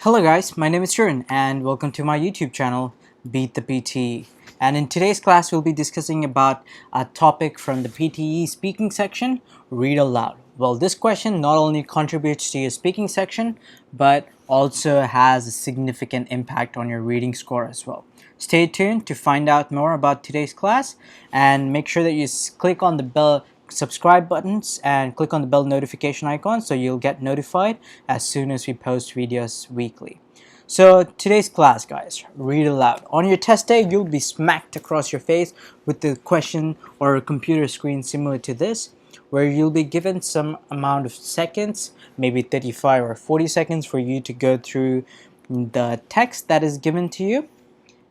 Hello guys, my name is Sharon and welcome to my YouTube channel, Beat the PTE. And in today's class, we'll be discussing about a topic from the PTE speaking section, Read Aloud. Well, this question not only contributes to your speaking section, but also has a significant impact on your reading score as well. Stay tuned to find out more about today's class and make sure that you click on the bell subscribe buttons and click on the bell notification icon so you'll get notified as soon as we post videos weekly. So today's class, guys, read aloud. On your test day, you'll be smacked across your face with the question or a computer screen similar to this, where you'll be given some amount of seconds, maybe 35 or 40 seconds for you to go through the text that is given to you.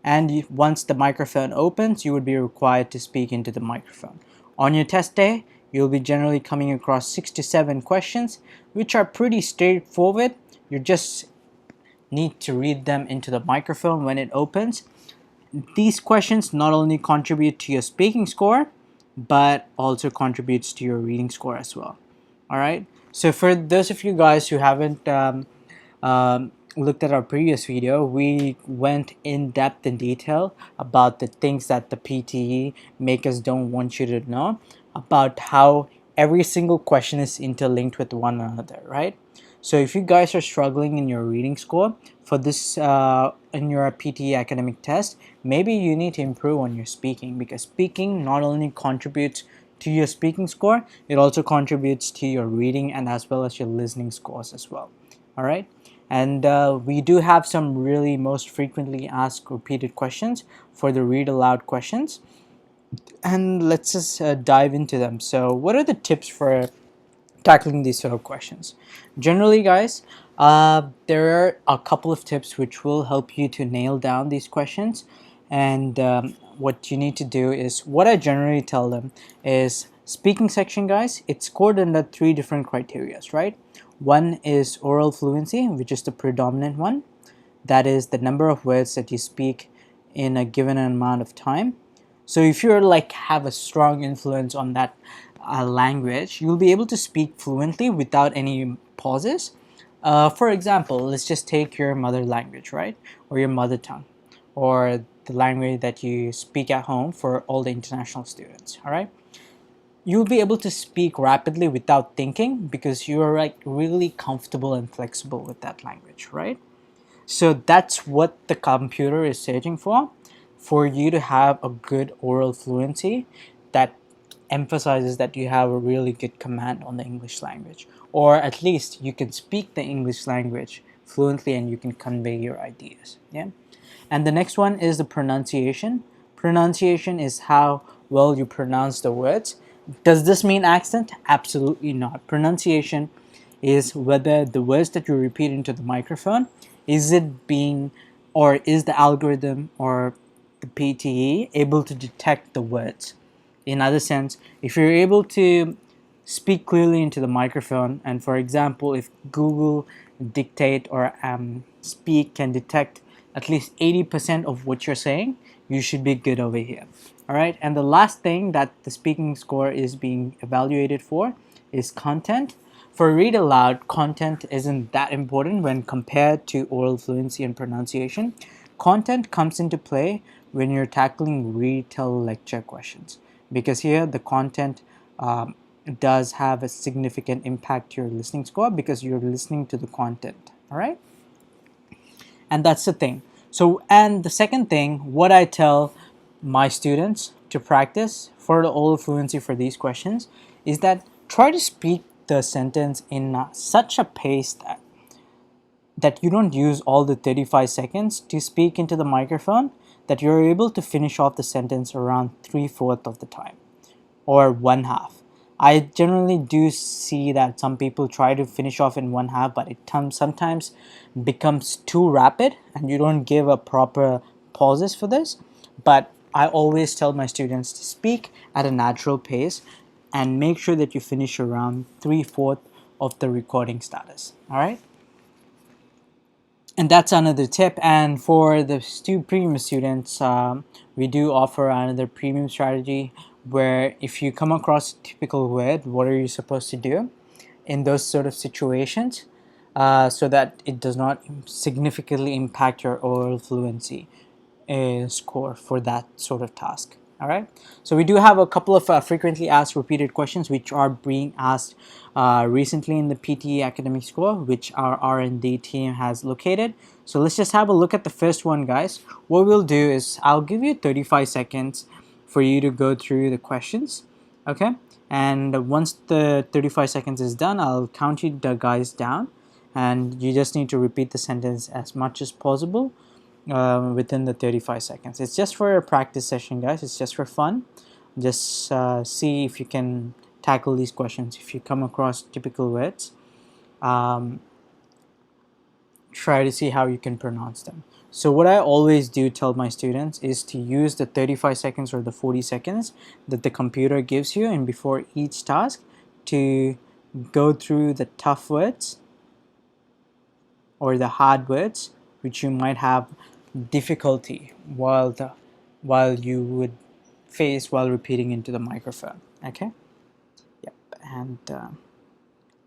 And once the microphone opens, you would be required to speak into the microphone. On your test day, you'll be generally coming across 6 to 7 questions, which are pretty straightforward. You just need to read them into the microphone when it opens. These questions not only contribute to your speaking score, but also contributes to your reading score as well. All right. So for those of you guys who haven't looked at our previous video, we went in depth in detail about the things that the PTE makers don't want you to know, about how every single question is interlinked with one another, right? So if you guys are struggling in your reading score for this in your PTE academic test, maybe you need to improve on your speaking, because speaking not only contributes to your speaking score, it also contributes to your reading and as well as your listening scores as well. All right. And we do have some really most frequently asked repeated questions for the read aloud questions. And let's just dive into them. So what are the tips for tackling these sort of questions? Generally, guys, there are a couple of tips which will help you to nail down these questions. And what you need to do is, what I generally tell them is, speaking section, guys, it's scored under 3 different criteria, right? One is oral fluency, which is the predominant one. That is the number of words that you speak in a given amount of time. So if you're have a strong influence on that language, you'll be able to speak fluently without any pauses. For example, let's just take your mother language, right? Or your mother tongue, or the language that you speak at home for all the international students, all right? You'll be able to speak rapidly without thinking because you're really comfortable and flexible with that language, right? So that's what the computer is searching for you to have a good oral fluency that emphasizes that you have a really good command on the English language, or at least you can speak the English language fluently and you can convey your ideas. Yeah. And the next one is the pronunciation. Pronunciation is how well you pronounce the words. Does this mean accent? Absolutely not. Pronunciation is whether the words that you repeat into the microphone, is it being, or is the algorithm or the PTE able to detect the words? In other sense, if you're able to speak clearly into the microphone, and for example, if Google Dictate or Speak can detect at least 80% of what you're saying, you should be good over here. All right. And the last thing that the speaking score is being evaluated for is content. For read aloud, content isn't that important when compared to oral fluency and pronunciation. Content comes into play when you're tackling read, tell, lecture questions, because here the content does have a significant impact to your listening score because you're listening to the content. All right. And that's the thing. So, and the second thing, what I tell my students to practice for the oral fluency for these questions is that try to speak the sentence in such a pace that you don't use all the 35 seconds to speak into the microphone, that you're able to finish off the sentence around 3/4 of the time or 1/2. I generally do see that some people try to finish off in 1/2, but it sometimes becomes too rapid and you don't give a proper pauses for this. But I always tell my students to speak at a natural pace and make sure that you finish around 3/4 of the recording status. All right. And that's another tip. And for the premium students, we do offer another premium strategy where if you come across a typical word, what are you supposed to do in those sort of situations? so that it does not significantly impact your oral fluency score for that sort of task. All right, so we do have a couple of frequently asked repeated questions which are being asked recently in the PTE academic score, which our R&D team has located. So let's just have a look at the first one, guys. What we'll do is I'll give you 35 seconds for you to go through the questions, okay? And once the 35 seconds is done, I'll count you guys down, and you just need to repeat the sentence as much as possible within the 35 seconds. It's just for a practice session, guys. It's just for fun. Just see if you can tackle these questions. If you come across typical words, um, try to see how you can pronounce them. So what I always do tell my students is to use the 35 seconds or the 40 seconds that the computer gives you, and before each task, to go through the tough words or the hard words which you might have difficulty while you would face while repeating into the microphone. Okay. Yep. And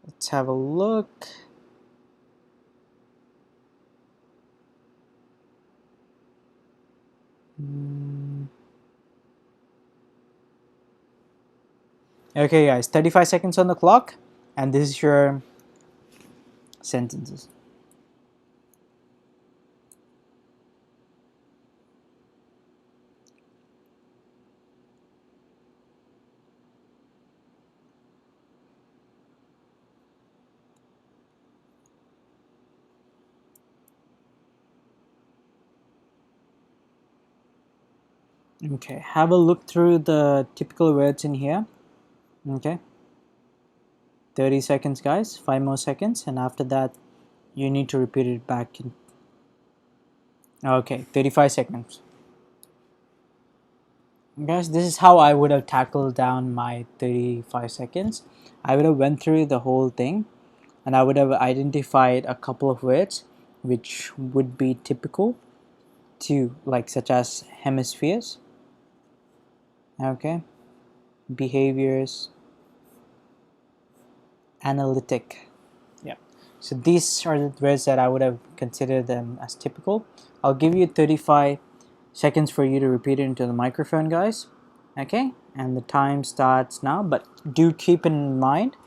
let's have a look. Okay, guys, 35 seconds on the clock, and this is your sentences. Okay, have a look through the typical words in here. Okay, 30 seconds, guys, 5 more seconds, and after that you need to repeat it back in. Okay, 35 seconds. Guys, this is how I would have tackled down my 35 seconds. I would have went through the whole thing, and I would have identified a couple of words which would be typical to, like, such as hemispheres, okay, behaviors, analytic. Yeah, so these are the words that I would have considered them as typical. I'll give you 35 seconds for you to repeat it into the microphone, guys. Okay, and the time starts now, but do keep in mind,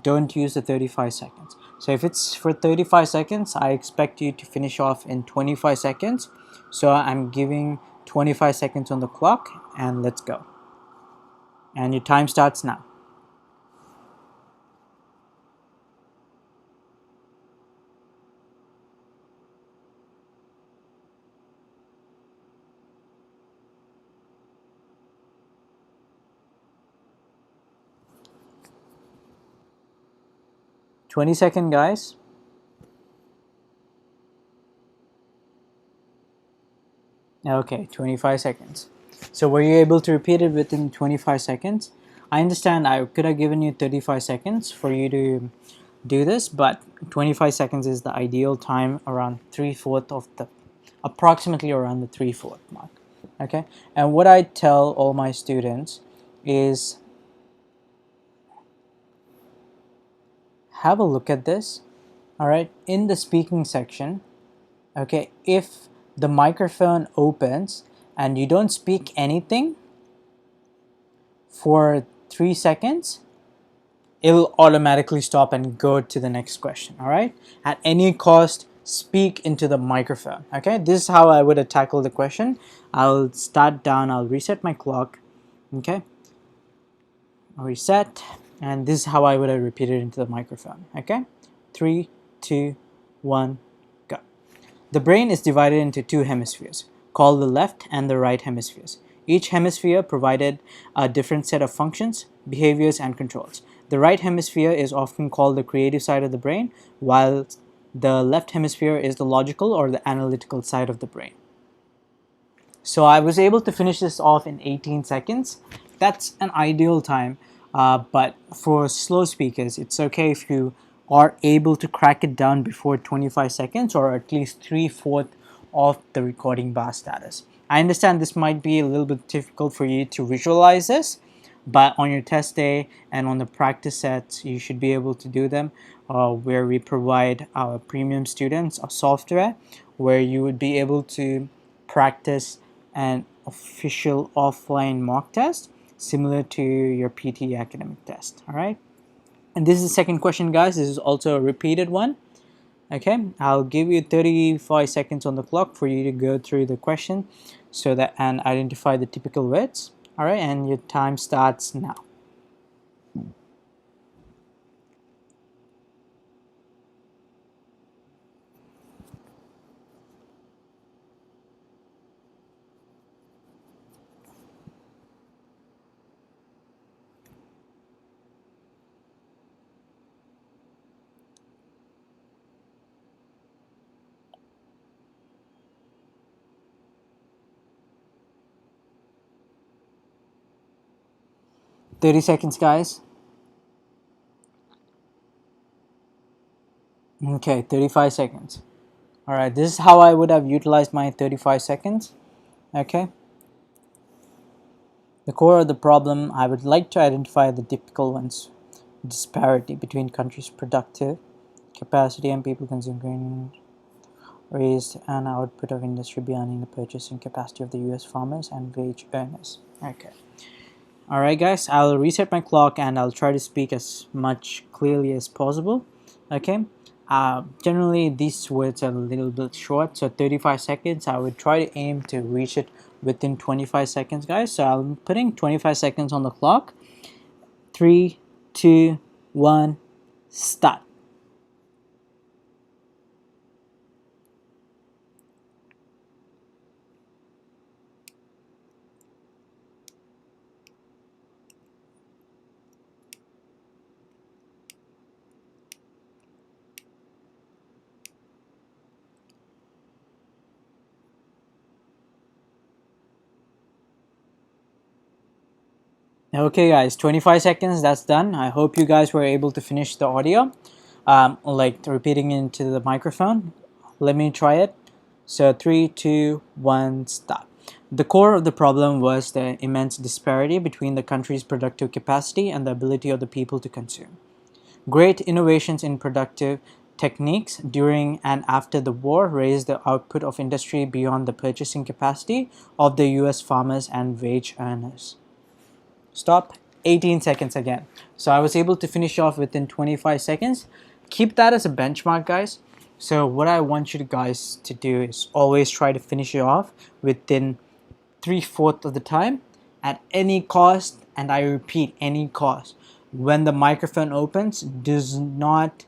don't use the 35 seconds. So if it's for 35 seconds, I expect you to finish off in 25 seconds. So I'm giving 25 seconds on the clock, and let's go. And your time starts now. Twenty-second, guys. Okay, 25 seconds. So were you able to repeat it within 25 seconds? I understand I could have given you 35 seconds for you to do this, but 25 seconds is the ideal time, around 3/4 of the, approximately around the 3/4 mark. Okay, and what I tell all my students is, have a look at this. All right, in the speaking section, okay, if the microphone opens and you don't speak anything for 3 seconds, it'll automatically stop and go to the next question. All right, at any cost, speak into the microphone. Okay, this is how I would tackle the question. I'll start down, I'll reset my clock. Okay, I'll reset, and this is how I would have repeated into the microphone. Okay, 3, 2, 1, go. The brain is divided into two hemispheres, called the left and the right hemispheres. Each hemisphere provided a different set of functions, behaviors, and controls. The right hemisphere is often called the creative side of the brain, while the left hemisphere is the logical or the analytical side of the brain. So I was able to finish this off in 18 seconds. That's an ideal time, but for slow speakers, it's okay if you are able to crack it down before 25 seconds or at least 3/4 of the recording bar status. I understand this might be a little bit difficult for you to visualize this, but on your test day and on the practice sets, you should be able to do them, where we provide our premium students a software where you would be able to practice an official offline mock test similar to your PTE academic test. All right, and this is the second question, guys. This is also a repeated one. Okay, I'll give you 35 seconds on the clock for you to go through the question so that and identify the typical words. All right, and your time starts now. 30 seconds, guys. Okay, 35 seconds. All right, this is how I would have utilized my 35 seconds. Okay, the core of the problem, I would like to identify the typical ones. Disparity between countries' productive capacity and people consuming raised an output of industry beyond the purchasing capacity of the US farmers and wage earners. Okay. Alright guys, I'll reset my clock and I'll try to speak as much clearly as possible. Okay. Generally these words are a little bit short, so 35 seconds. I would try to aim to reach it within 25 seconds, guys. So I'm putting 25 seconds on the clock. 3, 2, 1, start. Okay guys, 25 seconds, that's done. I hope you guys were able to finish the audio, like repeating into the microphone. Let me try it. So 3, 2, 1, stop. The core of the problem was the immense disparity between the country's productive capacity and the ability of the people to consume. Great innovations in productive techniques during and after the war raised the output of industry beyond the purchasing capacity of the US farmers and wage earners. Stop. 18 seconds again. So I was able to finish off within 25 seconds. Keep that as a benchmark, guys. So what I want you guys to do is always try to finish it off within 3/4 of the time at any cost, and I repeat, any cost. When the microphone opens, does not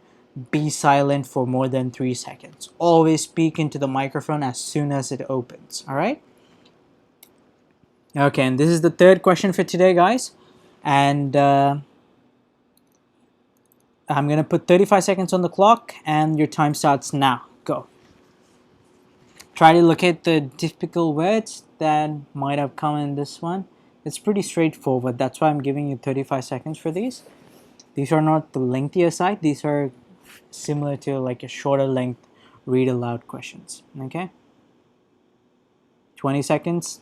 be silent for more than 3 seconds. Always speak into the microphone as soon as it opens. All right? Okay, and this is the third question for today, guys. And I'm going to put 35 seconds on the clock, and your time starts now. Go. Try to locate the typical words that might have come in this one. It's pretty straightforward. That's why I'm giving you 35 seconds for these. These are not the lengthier side. These are similar to like a shorter length read aloud questions. Okay? 20 seconds.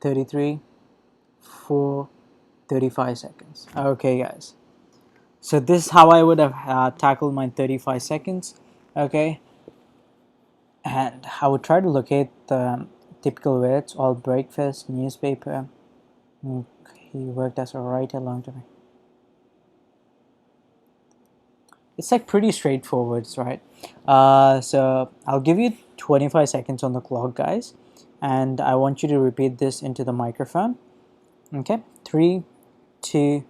33, 4, 35 seconds. Okay, guys. So this is how I would have tackled my 35 seconds. Okay. And I would try to locate the typical words, all breakfast, newspaper. He worked as a writer long time. It's like pretty straightforward, right? So I'll give you 25 seconds on the clock, guys. And I want you to repeat this into the microphone. Okay, 3, 2,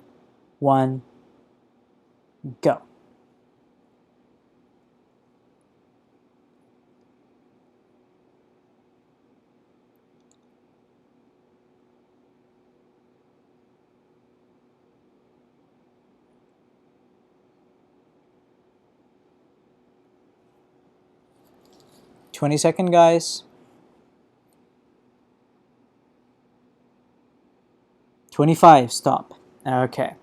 1, go. 20-second, guys. 25, stop. Okay.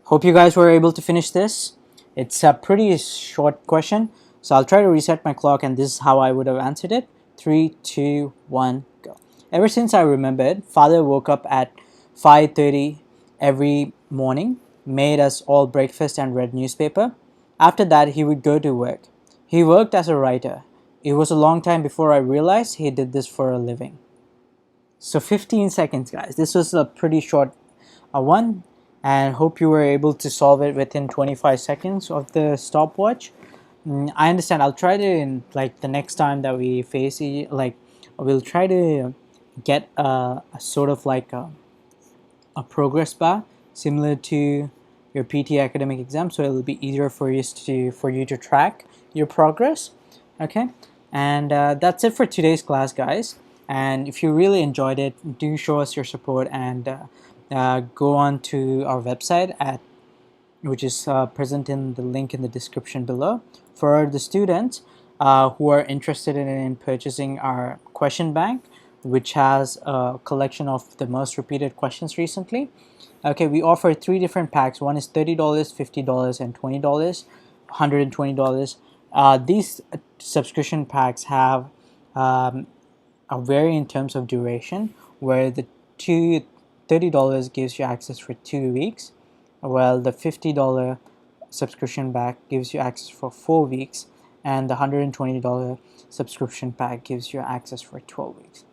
Hope you guys were able to finish this. It's a pretty short question, so I'll try to reset my clock, and this is how I would have answered it. 3, 2, 1, go. Ever since I remembered, father woke up at 5:30 every morning, made us all breakfast and read newspaper. After that, he would go to work. He worked as a writer. It was a long time before I realized he did this for a living. So 15 seconds, guys. This was a pretty short one, and hope you were able to solve it within 25 seconds of the stopwatch. I understand. I'll try to, in like the next time that we face it, like we'll try to get a sort of like a progress bar similar to your PT academic exam, so it'll be easier for you to track your progress. Okay, and that's it for today's class, guys. And if you really enjoyed it, do show us your support and go on to our website at which is present in the link in the description below. For the students who are interested in purchasing our question bank, which has a collection of the most repeated questions recently. Okay, we offer 3 different packs. One is $30, $50, and $20, $120. These subscription packs have vary in terms of duration, where the $30 gives you access for 2 weeks, while the $50 subscription pack gives you access for 4 weeks, and the $120 subscription pack gives you access for 12 weeks.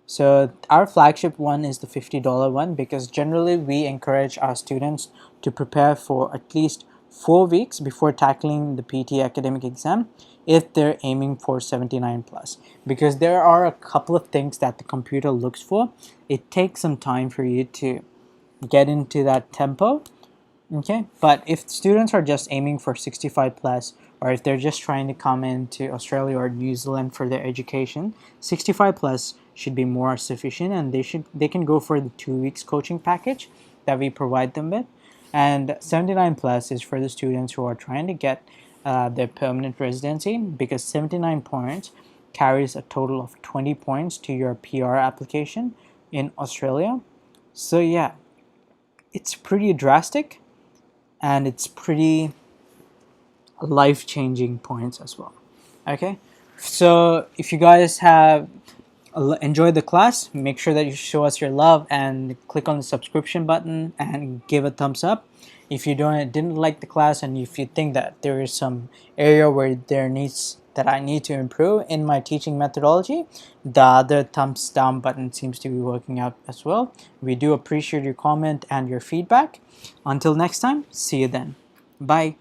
So our flagship one is the $50 one, because generally we encourage our students to prepare for at least 4 weeks before tackling the PT academic exam if they're aiming for 79 plus, because there are a couple of things that the computer looks for. It takes some time for you to get into that tempo. Okay, but if students are just aiming for 65 plus, or if they're just trying to come into Australia or New Zealand for their education, 65 plus should be more sufficient, and they can go for the 2 weeks coaching package that we provide them with. And 79 plus is for the students who are trying to get their permanent residency, because 79 points carries a total of 20 points to your PR application in Australia. So yeah, it's pretty drastic, and it's pretty life-changing points as well. Okay, so if you guys have enjoyed the class, make sure that you show us your love and click on the subscription button and give a thumbs up. If you didn't like the class, and if you think that there is some area where I need to improve in my teaching methodology, the other thumbs down button seems to be working out as well. We do appreciate your comment and your feedback. Until next time, see you then. Bye.